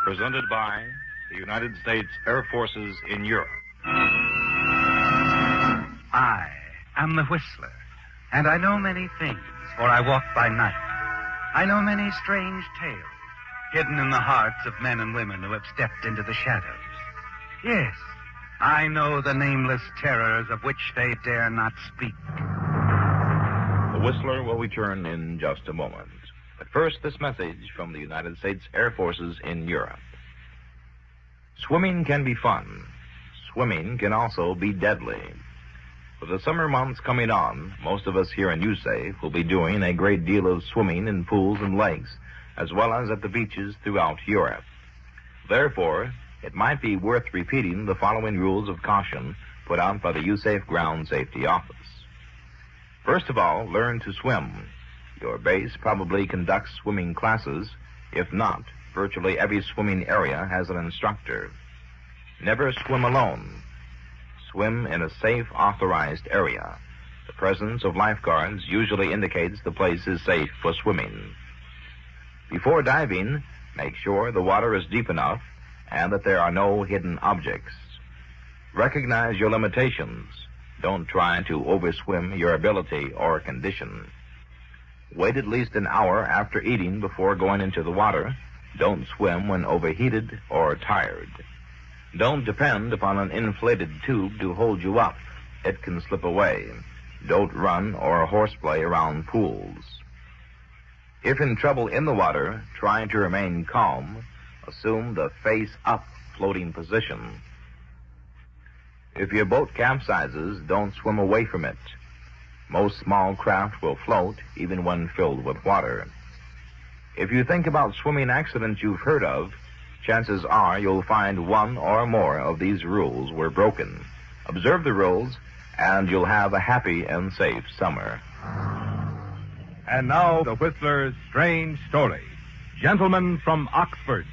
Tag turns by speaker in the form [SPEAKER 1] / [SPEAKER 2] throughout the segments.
[SPEAKER 1] presented by the United States Air Forces in Europe.
[SPEAKER 2] I am the Whistler, and I know many things, for I walk by night. I know many strange tales, hidden in the hearts of men and women who have stepped into the shadows. Yes, I know the nameless terrors of which they dare not speak.
[SPEAKER 1] The Whistler will return in just a moment. But first, this message from the United States Air Forces in Europe. Swimming can be fun. Swimming can also be deadly. With the summer months coming on, most of us here in USAFE will be doing a great deal of swimming in pools and lakes, as well as at the beaches throughout Europe. Therefore, it might be worth repeating the following rules of caution put out by the USAFE Ground Safety Office. First of all, learn to swim. Your base probably conducts swimming classes. If not, virtually every swimming area has an instructor. Never swim alone. Swim in a safe, authorized area. The presence of lifeguards usually indicates the place is safe for swimming. Before diving, make sure the water is deep enough and that there are no hidden objects. Recognize your limitations. Don't try to overswim your ability or condition. Wait at least an hour after eating before going into the water. Don't swim when overheated or tired. Don't depend upon an inflated tube to hold you up. It can slip away. Don't run or horseplay around pools. If in trouble in the water, try to remain calm. Assume the face-up floating position. If your boat capsizes, don't swim away from it. Most small craft will float even when filled with water. If you think about swimming accidents you've heard of, chances are you'll find one or more of these rules were broken. Observe the rules, and you'll have a happy and safe summer.
[SPEAKER 3] And now, the Whistler's strange story. Gentlemen from Oxford.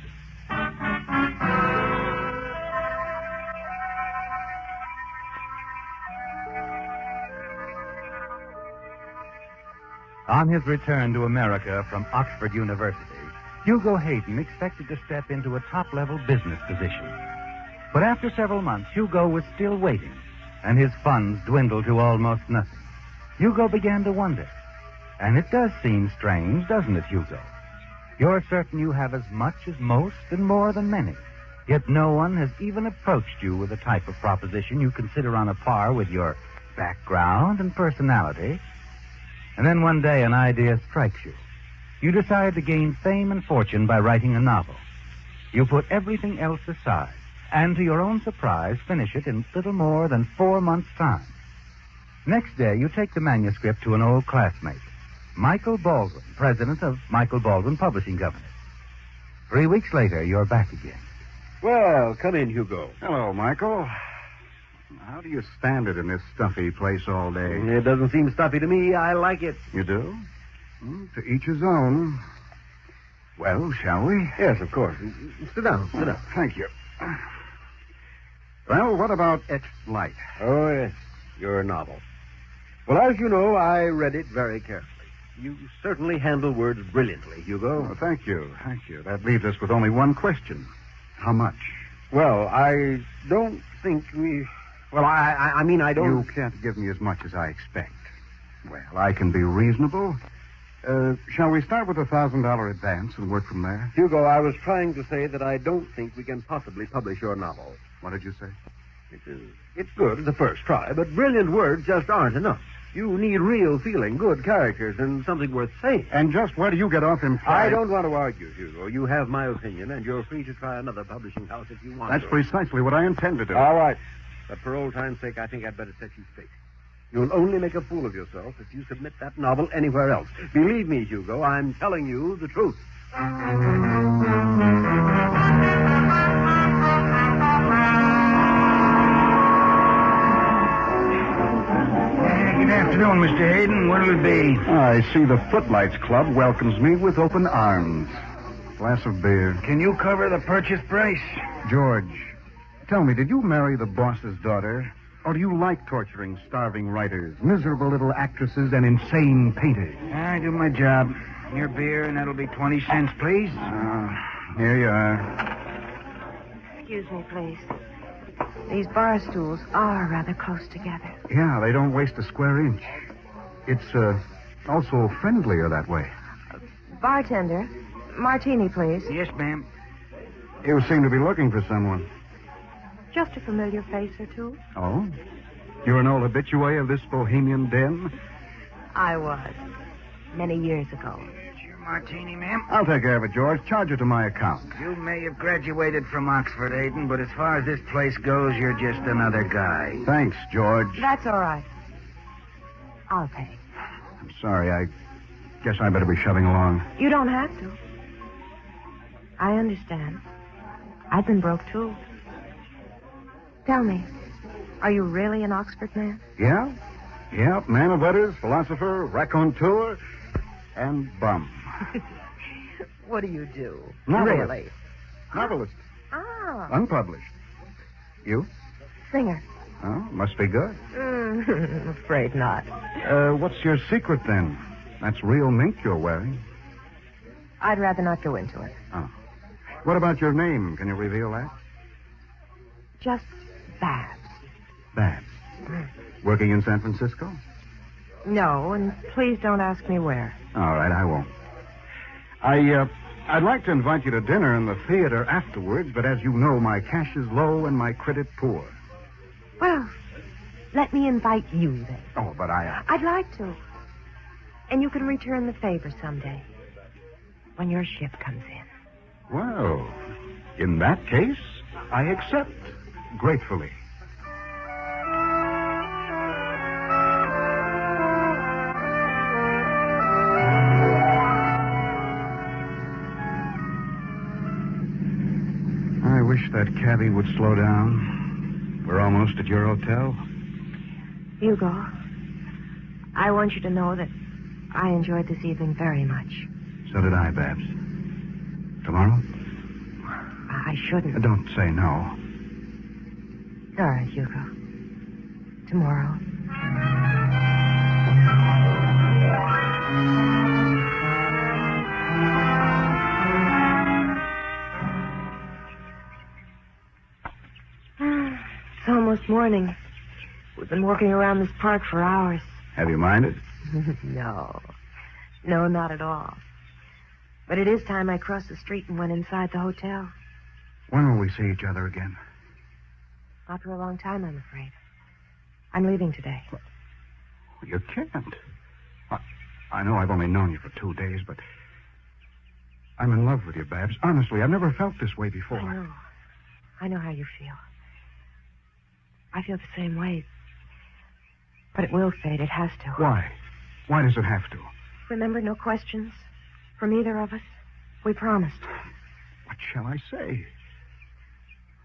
[SPEAKER 3] On his return to America from Oxford University, Hugo Hayden expected to step into a top-level business position. But after several months, Hugo was still waiting, and his funds dwindled to almost nothing. Hugo began to wonder. And it does seem strange, doesn't it, Hugo? You're certain you have as much as most and more than many, yet no one has even approached you with a type of proposition you consider on a par with your background and personality. And then one day an idea strikes you. You decide to gain fame and fortune by writing a novel. You put everything else aside, and to your own surprise, finish it in little more than 4 months' time. Next day, you take the manuscript to an old classmate, Michael Baldwin, president of Michael Baldwin Publishing Company. 3 weeks later, you're back again.
[SPEAKER 4] Well, come in, Hugo.
[SPEAKER 5] Hello, Michael. How do you stand it in this stuffy place all day?
[SPEAKER 4] It doesn't seem stuffy to me. I like it.
[SPEAKER 5] You do? Well, to each his own. Well, shall we?
[SPEAKER 4] Yes, of course. Sit down.
[SPEAKER 5] Thank you. Well, what about Etched Light?
[SPEAKER 4] Oh, yes. Your novel. Well, as you know, I read it very carefully. You certainly handle words brilliantly, Hugo.
[SPEAKER 5] Oh, thank you. That leaves us with only one question. How much?
[SPEAKER 4] Well, I don't think we... Well, I mean, I don't...
[SPEAKER 5] You can't give me as much as I expect. Well, I can be reasonable. Shall we start with $1,000 advance and work from there?
[SPEAKER 4] Hugo, I was trying to say that I don't think we can possibly publish your novel.
[SPEAKER 5] What did you say?
[SPEAKER 4] It's good as a first try, but brilliant words just aren't enough. You need real feeling, good characters, and something worth saying.
[SPEAKER 5] And just where do you get off implying?
[SPEAKER 4] I don't want to argue, Hugo. You have my opinion, and you're free to try another publishing house if you want
[SPEAKER 5] That's
[SPEAKER 4] to.
[SPEAKER 5] precisely what I intend to do.
[SPEAKER 4] All right. But for old time's sake, I think I'd better set you straight. You'll only make a fool of yourself if you submit that novel anywhere else. Believe me, Hugo, I'm telling you the truth.
[SPEAKER 2] Good afternoon, Mr. Hayden. What'll it be?
[SPEAKER 5] I see the Footlights Club welcomes me with open arms. Glass of beer.
[SPEAKER 2] Can you cover the purchase price?
[SPEAKER 5] George, tell me, did you marry the boss's daughter? Or do you like torturing starving writers, miserable little actresses, and insane painters?
[SPEAKER 2] I do my job. Your beer, and that'll be 20 cents, please.
[SPEAKER 5] Here you are.
[SPEAKER 6] Excuse me, please. These bar stools are rather close together.
[SPEAKER 5] Yeah, they don't waste a square inch. It's also friendlier that way.
[SPEAKER 6] Bartender, martini, please.
[SPEAKER 2] Yes, ma'am.
[SPEAKER 5] You seem to be looking for someone.
[SPEAKER 6] Just a familiar face or two.
[SPEAKER 5] Oh? You're an old habitué of this bohemian den?
[SPEAKER 6] I was. Many years ago.
[SPEAKER 2] Here's your martini, ma'am.
[SPEAKER 5] I'll take care of it, George. Charge it to my account.
[SPEAKER 2] You may have graduated from Oxford, Aiden, but as far as this place goes, you're just another guy.
[SPEAKER 5] Thanks, George.
[SPEAKER 6] That's all right. I'll pay.
[SPEAKER 5] I'm sorry. I guess I better be shoving along.
[SPEAKER 6] You don't have to. I understand. I've been broke, too. Tell me, are you really an Oxford man?
[SPEAKER 5] Yeah? Yeah, man of letters, philosopher, raconteur, and bum.
[SPEAKER 6] What do you do?
[SPEAKER 5] Novelist.
[SPEAKER 6] Really?
[SPEAKER 5] Novelist.
[SPEAKER 6] Ah,
[SPEAKER 5] Unpublished. You?
[SPEAKER 6] singer.
[SPEAKER 5] Oh, must be good.
[SPEAKER 6] Afraid not.
[SPEAKER 5] What's your secret, then? That's real mink you're wearing.
[SPEAKER 6] I'd rather not go into it.
[SPEAKER 5] Oh. What about your name? Can you reveal that?
[SPEAKER 6] Just Babs.
[SPEAKER 5] Babs. Working in San Francisco?
[SPEAKER 6] No, and please don't ask me where.
[SPEAKER 5] All right, I won't. I'd like to invite you to dinner in the theater afterwards, but as you know, my cash is low and my credit poor.
[SPEAKER 6] Well, let me invite you then.
[SPEAKER 5] Oh, but
[SPEAKER 6] I'd like to. And you can return the favor someday. When your ship comes in.
[SPEAKER 5] Well, in that case, I accept gratefully. I wish that cabbie would slow down. We're almost at your hotel.
[SPEAKER 6] Hugo, I want you to know that I enjoyed this evening very much.
[SPEAKER 5] So did I, Babs. Tomorrow?
[SPEAKER 6] I shouldn't.
[SPEAKER 5] Don't say no.
[SPEAKER 6] All right, Hugo. Tomorrow. It's almost morning. We've been walking around this park for hours.
[SPEAKER 5] Have you minded?
[SPEAKER 6] No. No, not at all. But it is time I crossed the street and went inside the hotel.
[SPEAKER 5] When will we see each other again?
[SPEAKER 6] Not for a long time, I'm afraid. I'm leaving today.
[SPEAKER 5] You can't. I know I've only known you for 2 days, but I'm in love with you, Babs. Honestly, I've never felt this way before.
[SPEAKER 6] I know. I know how you feel. I feel the same way. But it will fade. It has to.
[SPEAKER 5] Why? Why does it have to?
[SPEAKER 6] Remember, no questions from either of us. We promised.
[SPEAKER 5] What shall I say?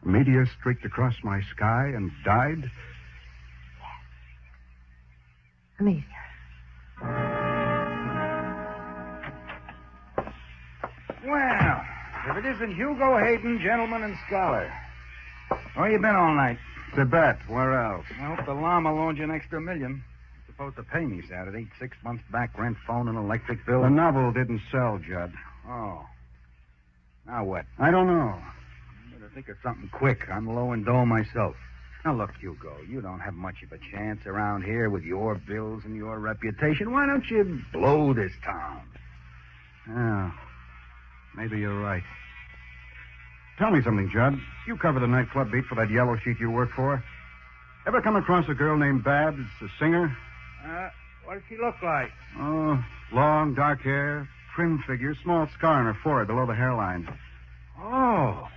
[SPEAKER 5] A meteor streaked across my sky and died?
[SPEAKER 6] Amelia.
[SPEAKER 2] Well, if it isn't Hugo Hayden, gentleman and scholar. Where you been all night?
[SPEAKER 5] Tibet. Where else?
[SPEAKER 2] I hope the llama loaned you an extra $1 million. You're supposed to pay me Saturday. 6 months back, rent, phone, and electric bill.
[SPEAKER 5] The novel didn't sell, Judd.
[SPEAKER 2] Oh. Now what?
[SPEAKER 5] I don't know.
[SPEAKER 2] Better think of something quick. I'm low in dough myself. Now, look, Hugo, you don't have much of a chance around here with your bills and your reputation. Why don't you blow this town?
[SPEAKER 5] Yeah. Maybe you're right. Tell me something, Judd. You cover the nightclub beat for that yellow sheet you work for. Ever come across a girl named Babs, a singer?
[SPEAKER 2] What does she look like?
[SPEAKER 5] Oh, long, dark hair, trim figure, small scar on her forehead below the hairline.
[SPEAKER 2] Oh,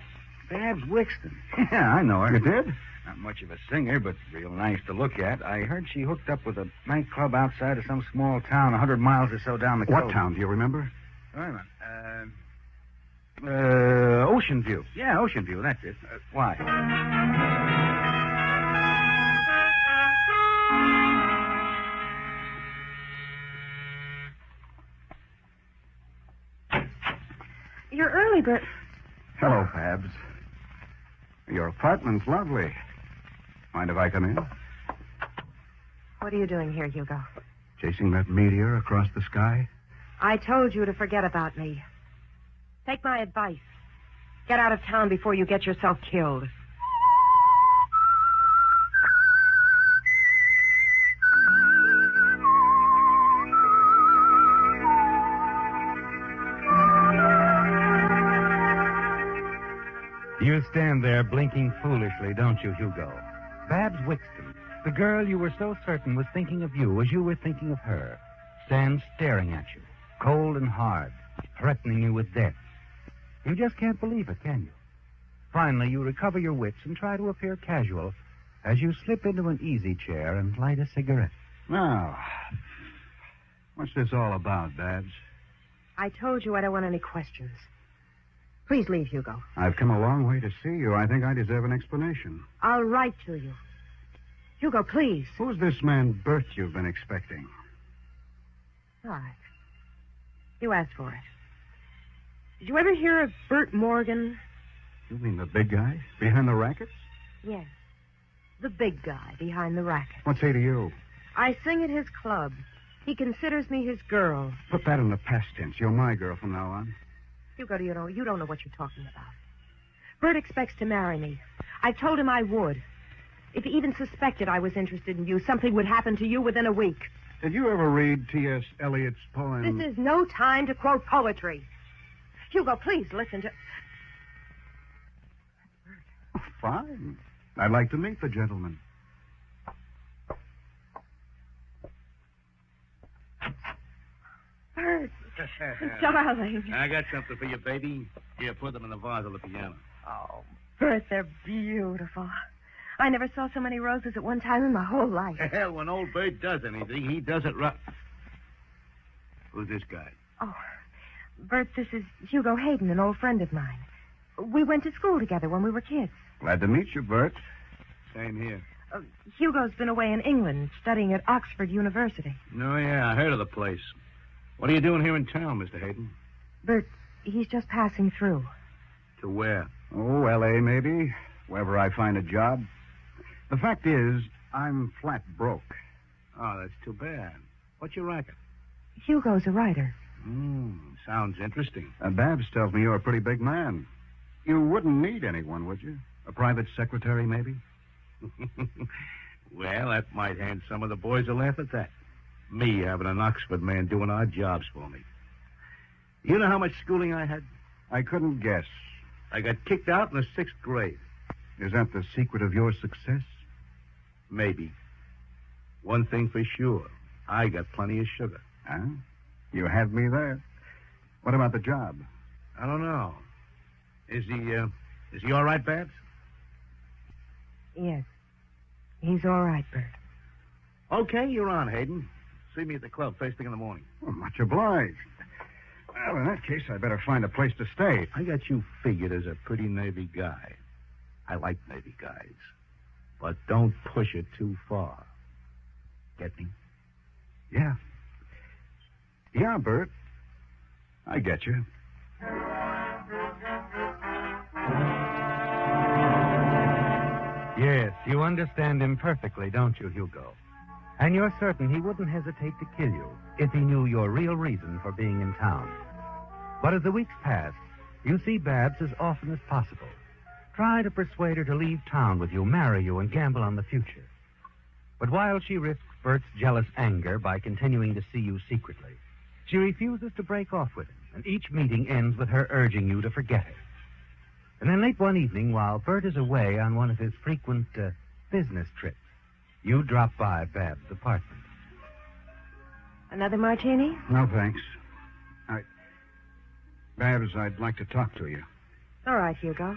[SPEAKER 2] Babs Wixton. Yeah, I know her.
[SPEAKER 5] You did?
[SPEAKER 2] Not much of a singer, but real nice to look at. I heard she hooked up with a nightclub outside of some small town 100 miles or so down the coast.
[SPEAKER 5] What town, do you remember?
[SPEAKER 2] Wait a minute. Ocean View. Yeah, Ocean View, that's it. Why?
[SPEAKER 6] You're early, Bert.
[SPEAKER 5] Hello, Babs. Your apartment's lovely. Mind if I come in?
[SPEAKER 6] What are you doing here, Hugo?
[SPEAKER 5] Chasing that meteor across the sky?
[SPEAKER 6] I told you to forget about me. Take my advice. Get out of town before you get yourself killed.
[SPEAKER 3] You stand there blinking foolishly, don't you, Hugo? Babs Wixton, the girl you were so certain was thinking of you as you were thinking of her, stands staring at you, cold and hard, threatening you with death. You just can't believe it, can you? Finally, you recover your wits and try to appear casual as you slip into an easy chair and light a cigarette.
[SPEAKER 5] Now, what's this all about, Babs?
[SPEAKER 6] I told you I don't want any questions. Please leave, Hugo.
[SPEAKER 5] I've come a long way to see you. I think I deserve an explanation.
[SPEAKER 6] I'll write to you. Hugo, please.
[SPEAKER 5] Who's this man Bert you've been expecting?
[SPEAKER 6] All right. You asked for it. Did you ever hear of Bert Morgan?
[SPEAKER 5] You mean the big guy behind the rackets?
[SPEAKER 6] Yes. The big guy behind the racket.
[SPEAKER 5] What's he to you?
[SPEAKER 6] I sing at his club. He considers me his girl.
[SPEAKER 5] Put that in the past tense. You're my girl from now on.
[SPEAKER 6] Hugo, you don't know what you're talking about. Bert expects to marry me. I told him I would. If he even suspected I was interested in you, something would happen to you within a week.
[SPEAKER 5] Did you ever read T.S. Eliot's poem?
[SPEAKER 6] This is no time to quote poetry. Hugo, please listen to...
[SPEAKER 5] Oh, fine. I'd like to meet the gentleman.
[SPEAKER 6] Bert, darling.
[SPEAKER 7] I got something for you, baby. Here, put them in the vase on the piano.
[SPEAKER 6] Oh, Bert, they're beautiful. I never saw so many roses at one time in my whole life.
[SPEAKER 7] Hell, when old Bert does anything, he does it right. Who's this guy?
[SPEAKER 6] Oh, Bert, this is Hugo Hayden, an old friend of mine. We went to school together when we were kids.
[SPEAKER 5] Glad to meet you, Bert.
[SPEAKER 7] Same here.
[SPEAKER 6] Hugo's been away in England studying at Oxford University.
[SPEAKER 7] No, yeah, I heard of the place. What are you doing here in town, Mr. Hayden?
[SPEAKER 6] Bert, he's just passing through.
[SPEAKER 7] To where?
[SPEAKER 5] Oh, L.A. maybe. Wherever I find a job. The fact is, I'm flat broke.
[SPEAKER 7] Oh, that's too bad. What's your racket?
[SPEAKER 6] Hugo's a writer.
[SPEAKER 7] Sounds interesting.
[SPEAKER 5] Babs tells me you're a pretty big man. You wouldn't need anyone, would you? A private secretary, maybe?
[SPEAKER 7] Well, that might hand some of the boys a laugh at that. Me having an Oxford man doing odd jobs for me. You know how much schooling I had?
[SPEAKER 5] I couldn't guess.
[SPEAKER 7] I got kicked out in the 6th grade.
[SPEAKER 5] Is that the secret of your success?
[SPEAKER 7] Maybe. One thing for sure. I got plenty of sugar.
[SPEAKER 5] Huh? You had me there. What about the job?
[SPEAKER 7] I don't know. Is he all right, Babs?
[SPEAKER 6] Yes. He's all right, Bert.
[SPEAKER 7] Okay, you're on, Hayden. See me at the club first thing in the morning.
[SPEAKER 5] Well, much obliged. Well, in that case, I better find a place to stay.
[SPEAKER 7] I got you figured as a pretty Navy guy. I like Navy guys. But don't push it too far. Get me?
[SPEAKER 5] Yeah. Yeah, Bert. I get you.
[SPEAKER 3] Yes, you understand him perfectly, don't you, Hugo? And you're certain he wouldn't hesitate to kill you if he knew your real reason for being in town. But as the weeks pass, you see Babs as often as possible. Try to persuade her to leave town with you, marry you, and gamble on the future. But while she risks Bert's jealous anger by continuing to see you secretly, she refuses to break off with him, and each meeting ends with her urging you to forget her. And then late one evening, while Bert is away on one of his frequent business trips, you drop by Babs' apartment.
[SPEAKER 6] Another martini?
[SPEAKER 5] No, thanks. Babs, I'd like to talk to you.
[SPEAKER 6] All right, Hugo.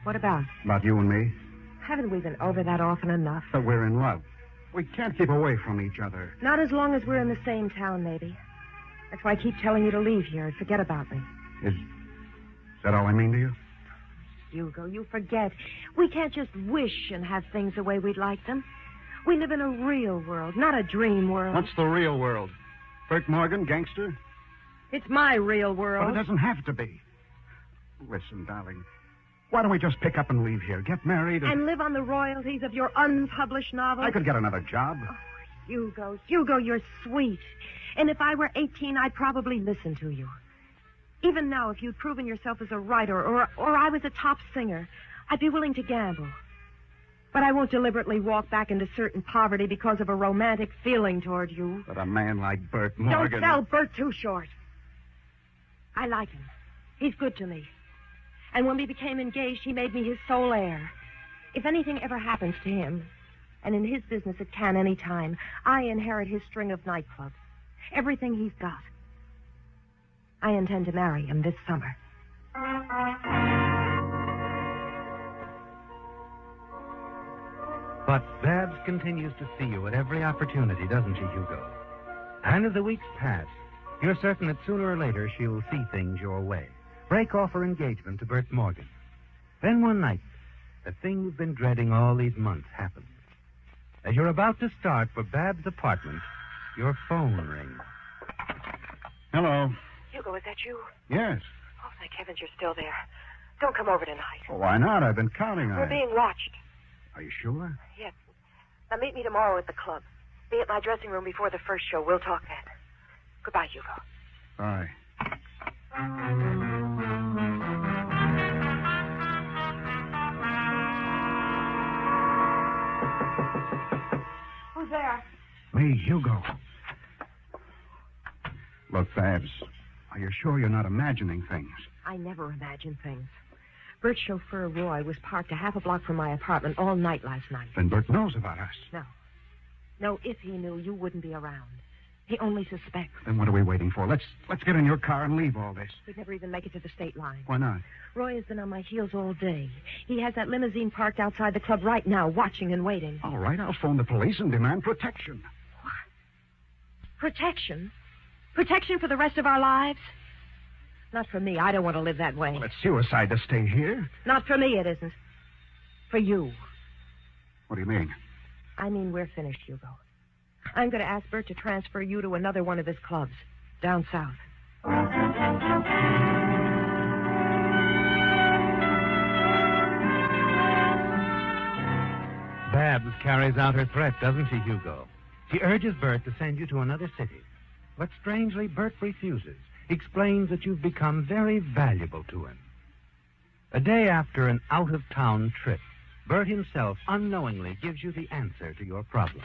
[SPEAKER 6] What about?
[SPEAKER 5] About you and me?
[SPEAKER 6] Haven't we been over that often enough?
[SPEAKER 5] But we're in love. We can't keep away from each other.
[SPEAKER 6] Not as long as we're in the same town, maybe. That's why I keep telling you to leave here and forget about me.
[SPEAKER 5] Is that all I mean to you?
[SPEAKER 6] Hugo, you forget. We can't just wish and have things the way we'd like them. We live in a real world, not a dream world.
[SPEAKER 5] What's the real world? Bert Morgan, gangster?
[SPEAKER 6] It's my real world.
[SPEAKER 5] But it doesn't have to be. Listen, darling. Why don't we just pick up and leave here? Get married
[SPEAKER 6] And live on the royalties of your unpublished novel?
[SPEAKER 5] I could get another job.
[SPEAKER 6] Oh, Hugo, you're sweet. And if I were 18, I'd probably listen to you. Even now, if you'd proven yourself as a writer or I was a top singer, I'd be willing to gamble. But I won't deliberately walk back into certain poverty because of a romantic feeling toward you.
[SPEAKER 5] But a man like Bert Morgan...
[SPEAKER 6] Don't sell Bert too short. I like him. He's good to me. And when we became engaged, he made me his sole heir. If anything ever happens to him, and in his business it can any time, I inherit his string of nightclubs. Everything he's got. I intend to marry him this summer.
[SPEAKER 3] But Babs continues to see you at every opportunity, doesn't she, Hugo? And as the weeks pass, you're certain that sooner or later she'll see things your way. Break off her engagement to Bert Morgan. Then one night, the thing you've been dreading all these months happens. As you're about to start for Babs' apartment, your phone rings.
[SPEAKER 5] Hello.
[SPEAKER 6] Hugo, is that you?
[SPEAKER 5] Yes.
[SPEAKER 6] Oh, thank heavens you're still there. Don't come over tonight.
[SPEAKER 5] Well, why not? I've been counting on
[SPEAKER 6] We're
[SPEAKER 5] it.
[SPEAKER 6] being watched.
[SPEAKER 5] Are you sure?
[SPEAKER 6] Yes. Now meet me tomorrow at the club. Be at my dressing room before the first show. We'll talk then. Goodbye, Hugo.
[SPEAKER 5] Bye.
[SPEAKER 6] Who's there?
[SPEAKER 5] Me, Hugo. Look, Babs, are you sure you're not imagining things?
[SPEAKER 6] I never imagine things. Bert's chauffeur, Roy, was parked a half a block from my apartment all night last night.
[SPEAKER 5] Then Bert knows about us.
[SPEAKER 6] No. No, if he knew, you wouldn't be around. He only suspects.
[SPEAKER 5] Then what are we waiting for? Let's get in your car and leave all this.
[SPEAKER 6] We'd never even make it to the state line.
[SPEAKER 5] Why not?
[SPEAKER 6] Roy has been on my heels all day. He has that limousine parked outside the club right now, watching and waiting.
[SPEAKER 5] All right, I'll phone the police and demand protection.
[SPEAKER 6] What? Protection? Protection for the rest of our lives? Not for me. I don't want to live that way.
[SPEAKER 5] Well, it's suicide to stay here.
[SPEAKER 6] Not for me, it isn't. For you.
[SPEAKER 5] What do you mean?
[SPEAKER 6] I mean, we're finished, Hugo. I'm going to ask Bert to transfer you to another one of his clubs, down south.
[SPEAKER 3] Babs carries out her threat, doesn't she, Hugo? She urges Bert to send you to another city. But strangely, Bert refuses. Explains that you've become very valuable to him. A day after an out-of-town trip, Bert himself unknowingly gives you the answer to your problem.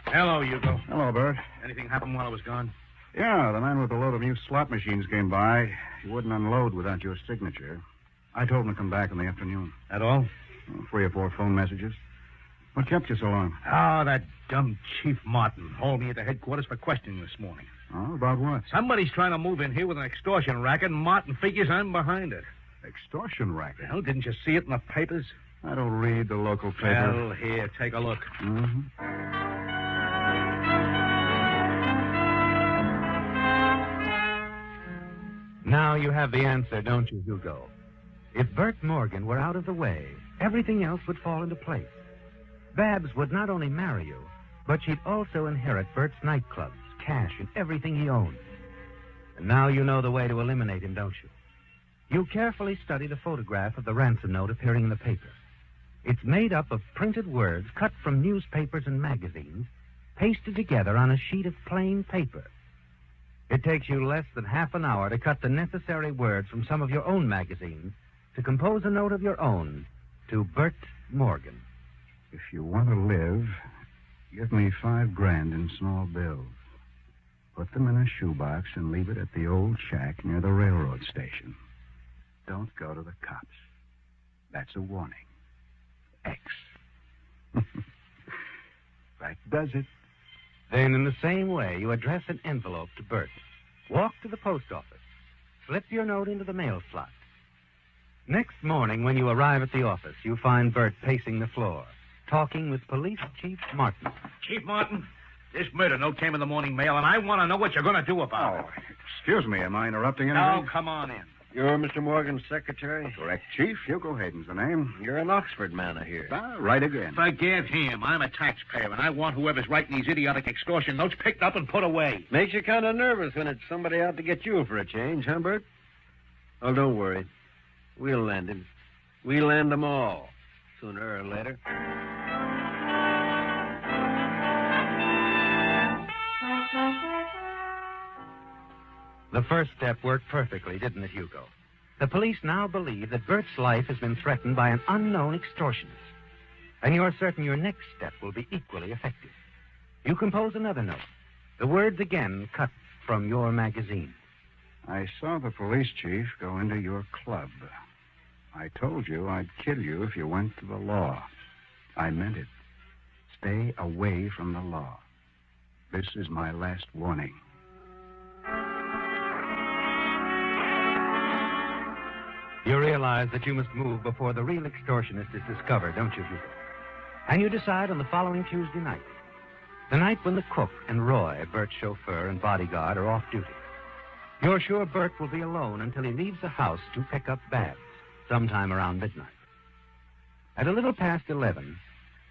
[SPEAKER 7] Hello, Hugo.
[SPEAKER 5] Hello, Bert.
[SPEAKER 7] Anything happened while I was gone?
[SPEAKER 5] Yeah, the man with the load of new slot machines came by. He wouldn't unload without your signature. I told him to come back in the afternoon.
[SPEAKER 7] At all?
[SPEAKER 5] 3 or 4 phone messages. What kept you so long?
[SPEAKER 7] Oh, that dumb Chief Martin hauled me into headquarters for questioning this morning.
[SPEAKER 5] Oh, about what?
[SPEAKER 7] Somebody's trying to move in here with an extortion racket, and Martin figures I'm behind it.
[SPEAKER 5] Extortion racket.
[SPEAKER 7] Well, didn't you see it in the papers?
[SPEAKER 5] I don't read the local paper.
[SPEAKER 7] Well, here, take a look.
[SPEAKER 5] Mm-hmm.
[SPEAKER 3] Now you have the answer, don't you, Hugo? If Bert Morgan were out of the way, everything else would fall into place. Babs would not only marry you, but she'd also inherit Bert's nightclubs, cash, and everything he owned. And now you know the way to eliminate him, don't you? You carefully study the photograph of the ransom note appearing in the paper. It's made up of printed words cut from newspapers and magazines, pasted together on a sheet of plain paper. It takes you less than half an hour to cut the necessary words from some of your own magazines to compose a note of your own to Bert Morgan.
[SPEAKER 5] If you want to live, give me $5,000 in small bills. Put them in a shoebox and leave it at the old shack near the railroad station. Don't go to the cops. That's a warning. X. That does it.
[SPEAKER 3] Then, in the same way, you address an envelope to Bert. Walk to the post office. Slip your note into the mail slot. Next morning, when you arrive at the office, you find Bert pacing the floor, talking with Police Chief Martin.
[SPEAKER 7] Chief Martin, this murder note came in the morning mail, and I want to know what you're going to do about it.
[SPEAKER 5] Excuse me, am I interrupting anything?
[SPEAKER 7] Now, come on in.
[SPEAKER 4] You're Mr. Morgan's secretary?
[SPEAKER 5] Correct, Chief. Hugo Hayden's the name.
[SPEAKER 4] You're an Oxford man, I hear.
[SPEAKER 5] Right again.
[SPEAKER 7] Forget him. I'm a taxpayer, and I want whoever's writing these idiotic extortion notes picked up and put away.
[SPEAKER 4] Makes you kind of nervous when it's somebody out to get you for a change, huh, Bert? Oh, don't worry. We'll land him. We'll land them all, sooner or later.
[SPEAKER 3] The first step worked perfectly, didn't it, Hugo? The police now believe that Bert's life has been threatened by an unknown extortionist. And you're certain your next step will be equally effective. You compose another note. The words again cut from your magazine.
[SPEAKER 5] I saw the police chief go into your club. I told you I'd kill you if you went to the law. I meant it. Stay away from the law. This is my last warning.
[SPEAKER 3] You realize that you must move before the real extortionist is discovered, don't you, Hugo? And you decide on the following Tuesday night. The night when the cook and Roy, Bert's chauffeur and bodyguard, are off duty. You're sure Bert will be alone until he leaves the house to pick up Babs, sometime around midnight. At a little past 11,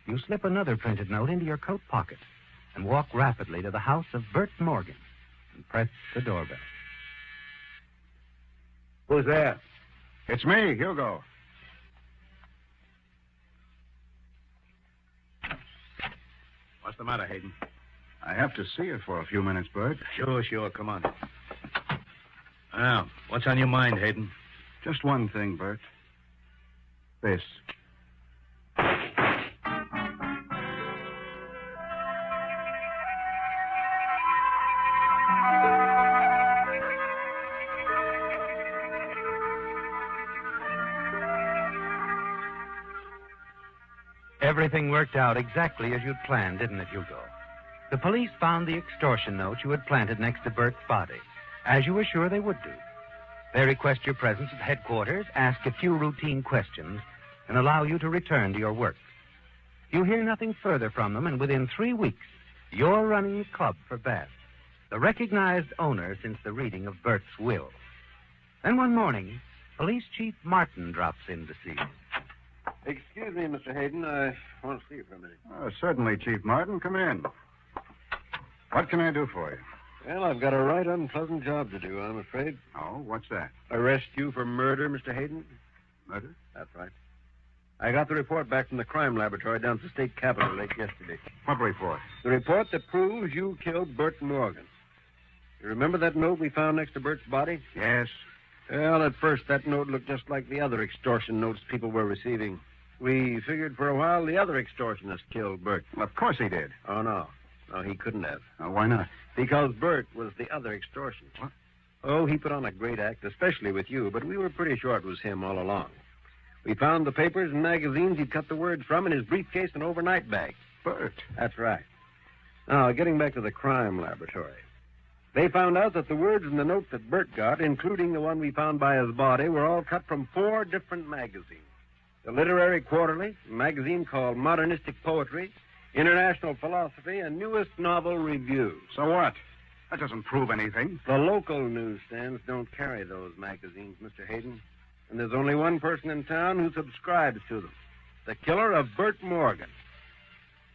[SPEAKER 3] you slip another printed note into your coat pocket and walk rapidly to the house of Bert Morgan and press the doorbell.
[SPEAKER 4] Who's there?
[SPEAKER 5] It's me, Hugo.
[SPEAKER 7] What's the matter, Hayden?
[SPEAKER 5] I have to see you for a few minutes, Bert.
[SPEAKER 7] Sure. Come on. Now, what's on your mind, Hayden?
[SPEAKER 5] Just one thing, Bert. This.
[SPEAKER 3] Everything worked out exactly as you'd planned, didn't it, Hugo? The police found the extortion note you had planted next to Bert's body, as you were sure they would do. They request your presence at headquarters, ask a few routine questions, and allow you to return to your work. You hear nothing further from them, and within 3 weeks, you're running the club for Babs, the recognized owner since the reading of Bert's will. Then one morning, Police Chief Martin drops in to see you.
[SPEAKER 4] Excuse me, Mr. Hayden. I want to see you for a minute.
[SPEAKER 5] Certainly, Chief Martin. Come in. What can I do for you?
[SPEAKER 4] Well, I've got a right unpleasant job to do, I'm afraid.
[SPEAKER 5] Oh, what's that?
[SPEAKER 4] Arrest you for murder, Mr. Hayden?
[SPEAKER 5] Murder?
[SPEAKER 4] That's right. I got the report back from the crime laboratory down at the state capitol late yesterday.
[SPEAKER 5] What report?
[SPEAKER 4] The report that proves you killed Bert Morgan. You remember that note we found next to Bert's body?
[SPEAKER 5] Yes.
[SPEAKER 4] Well, at first, that note looked just like the other extortion notes people were receiving. We figured for a while the other extortionist killed Bert.
[SPEAKER 5] Well, of course he did.
[SPEAKER 4] Oh, no. No, he couldn't have.
[SPEAKER 5] Why not?
[SPEAKER 4] Because Bert was the other extortionist.
[SPEAKER 5] What?
[SPEAKER 4] Oh, he put on a great act, especially with you, but we were pretty sure it was him all along. We found the papers and magazines he'd cut the words from in his briefcase and overnight bag.
[SPEAKER 5] Bert.
[SPEAKER 4] That's right. Now, getting back to the crime laboratory. They found out that the words in the note that Bert got, including the one we found by his body, were all cut from 4 different magazines. The Literary Quarterly, a magazine called Modernistic Poetry, International Philosophy, and Newest Novel Review.
[SPEAKER 5] So what? That doesn't prove anything.
[SPEAKER 4] The local newsstands don't carry those magazines, Mr. Hayden. And there's only one person in town who subscribes to them. The killer of Bert Morgan.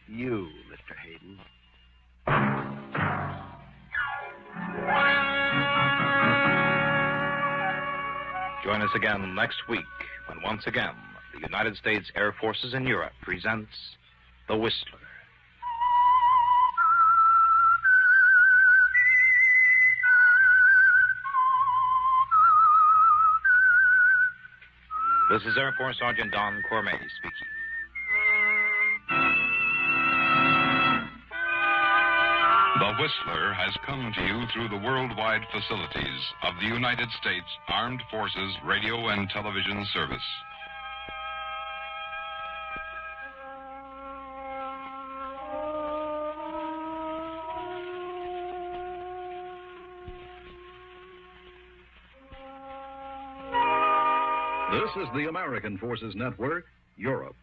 [SPEAKER 4] You, Mr. Hayden.
[SPEAKER 1] Join us again next week when once again the United States Air Forces in Europe presents The Whistler. This is Air Force Sergeant Don Cormay speaking.
[SPEAKER 8] The Whistler has come to you through the worldwide facilities of the United States Armed Forces Radio and Television Service.
[SPEAKER 9] This is the American Forces Network, Europe.